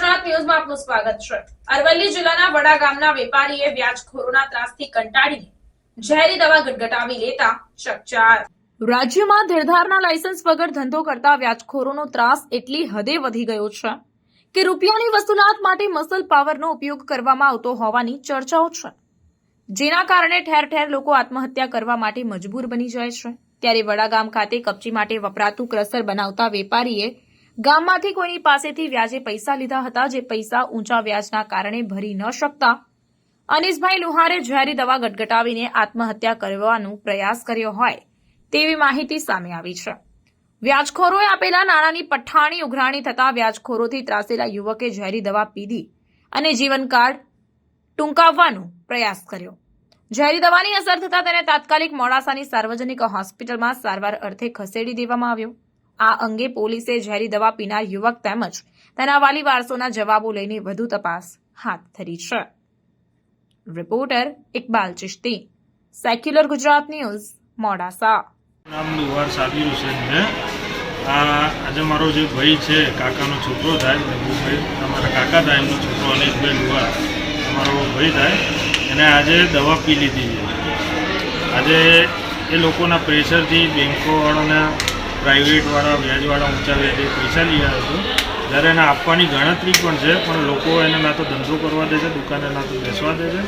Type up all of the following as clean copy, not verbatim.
ગુજરાત ન્યૂઝમાં આપનું સ્વાગત છે। અરવલ્લી જિલ્લાના વડા ગામના વેપારીએ વ્યાજખોરોના ત્રાસથી કંટાળીને ઝેરી દવા ગટગટાવી લેતા ચકચાર। રાજ્યમાં ધીરધારના લાયસન્સ વગર ધંધો કરતા વ્યાજખોરોનો ત્રાસ એટલી હદે વધી ગયો છે કે રૂપિયાની વસૂલાત માટે મસલ પાવરનો ઉપયોગ કરવામાં આવતો હોવાની ચર્ચાઓ છે, જેના કારણે ઠેર ઠેર લોકો આત્મહત્યા કરવા માટે મજબૂર બની જાય છે। ત્યારે વડા ગામ ખાતે કપચી માટે વપરાતું ક્રશર બનાવતા વેપારીએ ગામમાંથી કોઈની પાસેથી વ્યાજે પૈસા લીધા હતા, જે પૈસા ઊંચા વ્યાજના કારણે ભરી ન શકતા અનીસભાઈ લુહારે ઝેરી દવા ગટગટાવીને આત્મહત્યા કરવાનો પ્રયાસ કર્યો હોય તેવી માહિતી સામે આવી છે। વ્યાજખોરોએ આપેલા નાણાંની પઠ્ઠાણી ઉઘરાણી થતા વ્યાજખોરોથી ત્રાસેલા યુવકે ઝેરી દવા પીધી અને જીવનકાળ ટૂંકાવવાનો પ્રયાસ કર્યો। ઝેરી દવાની અસર થતા તેને તાત્કાલિક મોડાસાની સાર્વજનિક હોસ્પિટલમાં સારવાર અર્થે ખસેડી દેવામાં આવ્યો। આ અંગે પોલીસે ઝેરી દવા પીનાર યુવક તેમજ તેના વાલી વારસોના જવાબો લઈને વધુ તપાસ હાથ ધરી છે। Reporter Iqbal Chishti, secular Gujarat news, Modasa. નામ લુહાર સાબિર હુસેન છે। આજે મારો જે ભાઈ છે, કાકાનો છોકરો થાય, ભાઈ અમારા કાકા થાય, એમનો છોકરો અનિશભાઈ લુહાર અમારો ભાઈ થાય, એને આજે દવા પી લીધી છે। આજે એ લોકોના પ્રેશરથી બેંકોવાળાના પ્રાઇવેટવાળા વ્યાજવાળા ઊંચા વ્યાજે પૈસા લઈ આવ્યો હતો, જ્યારે એને આપવાની ગણતરી પણ છે, પણ લોકો એને ના તો ધંધો કરવા દે છે, દુકાને ના તો બેસવા દે છે,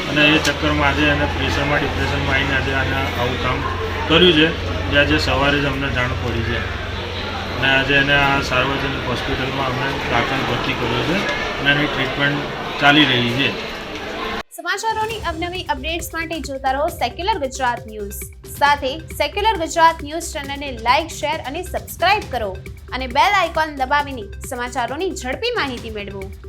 અને એ ચક્કરમાં આજે એને પ્રેશરમાં ડિપ્રેશનમાં આવીને આજે આને આવું કામ કર્યું છે, જે આજે સવારે જ અમને જાણ પડી છે, અને આજે એને આ સાર્વજનિક હોસ્પિટલમાં અમે દાખલ ભરતી કર્યો છે અને એની ટ્રીટમેન્ટ ચાલી રહી છે। સમાચારોની અવનવી અપડેટ્સ માટે જોતા રહો સેક્યુલર ગુજરાત ન્યૂઝ। સાથે સેક્યુલર ગુજરાત ન્યૂઝ ચેનલને લાઇક, શેર અને સબસ્ક્રાઇબ કરો અને બેલ આઇકોન દબાવીને સમાચારોની ઝડપી માહિતી મેળવો।